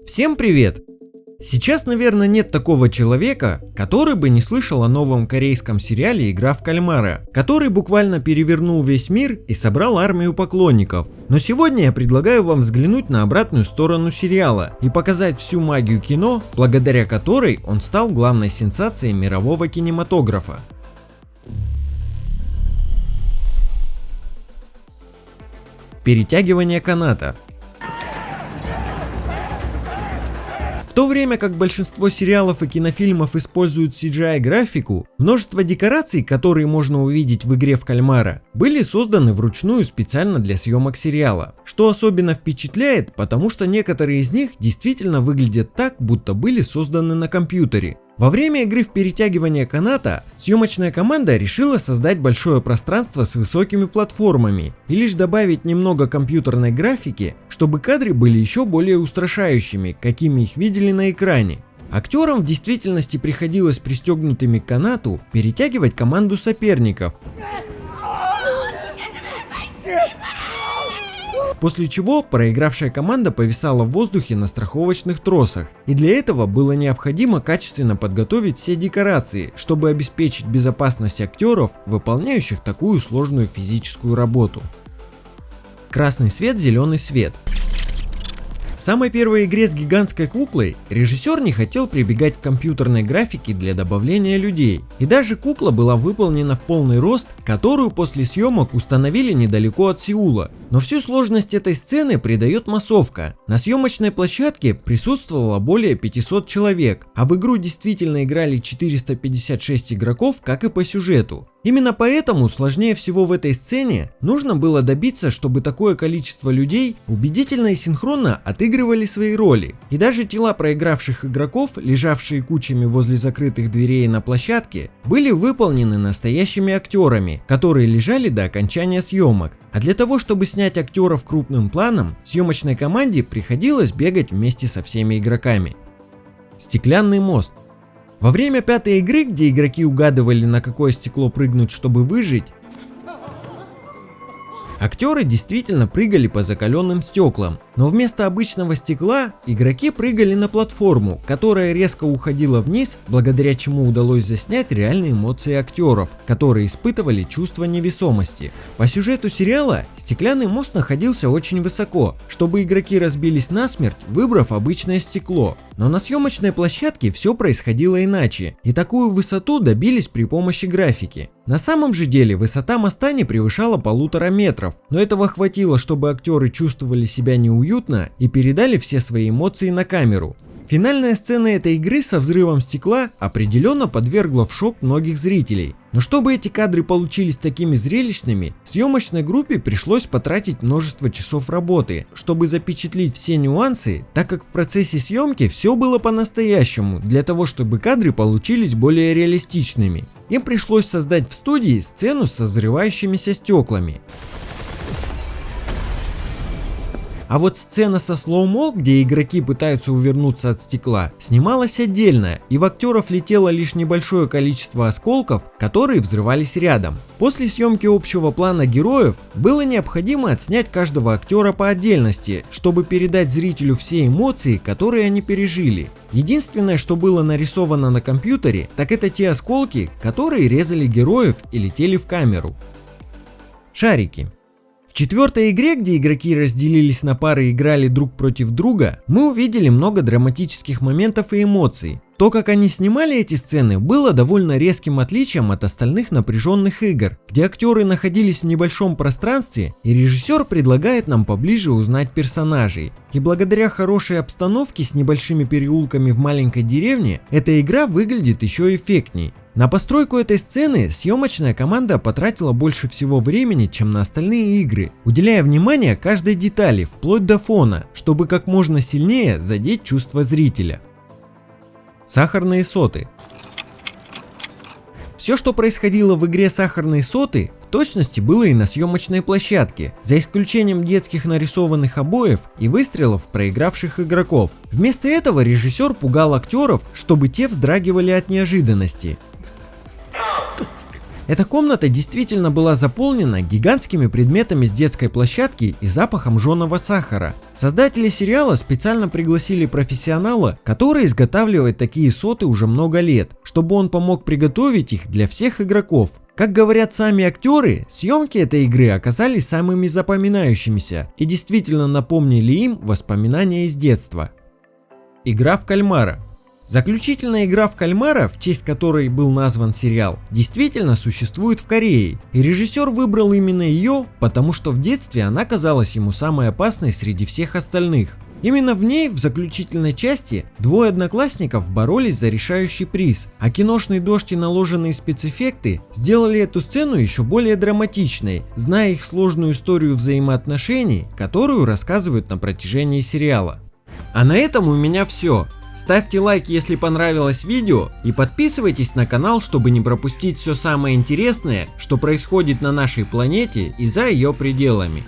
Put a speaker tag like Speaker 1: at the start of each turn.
Speaker 1: Всем привет! Сейчас, наверное, нет такого человека, который бы не слышал о новом корейском сериале «Игра в кальмара», который буквально перевернул весь мир и собрал армию поклонников. Но сегодня я предлагаю вам взглянуть на обратную сторону сериала и показать всю магию кино, благодаря которой он стал главной сенсацией мирового кинематографа. Перетягивание каната. В то время как большинство сериалов и кинофильмов используют CGI-графику, множество декораций, которые можно увидеть в «Игре в кальмара», были созданы вручную специально для съемок сериала. Что особенно впечатляет, потому что некоторые из них действительно выглядят так, будто были созданы на компьютере. Во время игры в перетягивание каната съемочная команда решила создать большое пространство с высокими платформами и лишь добавить немного компьютерной графики, чтобы кадры были еще более устрашающими, какими их видели на экране. Актерам в действительности приходилось пристегнутыми к канату перетягивать команду соперников, после чего проигравшая команда повисала в воздухе на страховочных тросах, и для этого было необходимо качественно подготовить все декорации, чтобы обеспечить безопасность актеров, выполняющих такую сложную физическую работу. Красный свет, зеленый свет. В самой первой игре с гигантской куклой режиссер не хотел прибегать к компьютерной графике для добавления людей, и даже кукла была выполнена в полный рост, которую после съемок установили недалеко от Сеула. Но всю сложность этой сцены придает массовка. На съемочной площадке присутствовало более 500 человек, а в игру действительно играли 456 игроков, как и по сюжету. Именно поэтому сложнее всего в этой сцене нужно было добиться, чтобы такое количество людей убедительно и синхронно отыгрывали свои роли. И даже тела проигравших игроков, лежавшие кучами возле закрытых дверей на площадке, были выполнены настоящими актерами, которые лежали до окончания съемок. А для того, чтобы снять актеров крупным планом, съемочной команде приходилось бегать вместе со всеми игроками. Стеклянный мост. Во время пятой игры, где игроки угадывали, на какое стекло прыгнуть, чтобы выжить, актеры действительно прыгали по закаленным стеклам, но вместо обычного стекла игроки прыгали на платформу, которая резко уходила вниз, благодаря чему удалось заснять реальные эмоции актеров, которые испытывали чувство невесомости. По сюжету сериала стеклянный мост находился очень высоко, чтобы игроки разбились насмерть, выбрав обычное стекло. Но на съемочной площадке все происходило иначе, и такую высоту добились при помощи графики. На самом же деле высота моста не превышала 1,5 метров, но этого хватило, чтобы актеры чувствовали себя неуютно и передали все свои эмоции на камеру. Финальная сцена этой игры со взрывом стекла определенно подвергла в шок многих зрителей. Но чтобы эти кадры получились такими зрелищными, съемочной группе пришлось потратить множество часов работы, чтобы запечатлеть все нюансы, так как в процессе съемки все было по-настоящему, для того чтобы кадры получились более реалистичными. Им пришлось создать в студии сцену со взрывающимися стеклами. А вот сцена со слоумо, где игроки пытаются увернуться от стекла, снималась отдельно, и в актеров летело лишь небольшое количество осколков, которые взрывались рядом. После съемки общего плана героев было необходимо отснять каждого актера по отдельности, чтобы передать зрителю все эмоции, которые они пережили. Единственное, что было нарисовано на компьютере, так это те осколки, которые резали героев и летели в камеру. Шарики. В четвертой игре, где игроки разделились на пары и играли друг против друга, мы увидели много драматических моментов и эмоций. То, как они снимали эти сцены, было довольно резким отличием от остальных напряженных игр, где актеры находились в небольшом пространстве, и режиссер предлагает нам поближе узнать персонажей. И благодаря хорошей обстановке с небольшими переулками в маленькой деревне, эта игра выглядит еще эффектней. На постройку этой сцены съемочная команда потратила больше всего времени, чем на остальные игры, уделяя внимание каждой детали, вплоть до фона, чтобы как можно сильнее задеть чувства зрителя. Сахарные соты. Все, что происходило в игре «Сахарные соты», в точности было и на съемочной площадке, за исключением детских нарисованных обоев и выстрелов проигравших игроков. Вместо этого режиссер пугал актеров, чтобы те вздрагивали от неожиданности. Эта комната действительно была заполнена гигантскими предметами с детской площадки и запахом жженого сахара. Создатели сериала специально пригласили профессионала, который изготавливает такие соты уже много лет, чтобы он помог приготовить их для всех игроков. Как говорят сами актеры, съемки этой игры оказались самыми запоминающимися и действительно напомнили им воспоминания из детства. Игра в кальмара. Заключительная игра в кальмара, в честь которой был назван сериал, действительно существует в Корее, и режиссер выбрал именно ее, потому что в детстве она казалась ему самой опасной среди всех остальных. Именно в ней, в заключительной части, двое одноклассников боролись за решающий приз, а киношный дождь и наложенные спецэффекты сделали эту сцену еще более драматичной, зная их сложную историю взаимоотношений, которую рассказывают на протяжении сериала. А на этом у меня все. Ставьте лайк, если понравилось видео, и подписывайтесь на канал, чтобы не пропустить все самое интересное, что происходит на нашей планете и за ее пределами.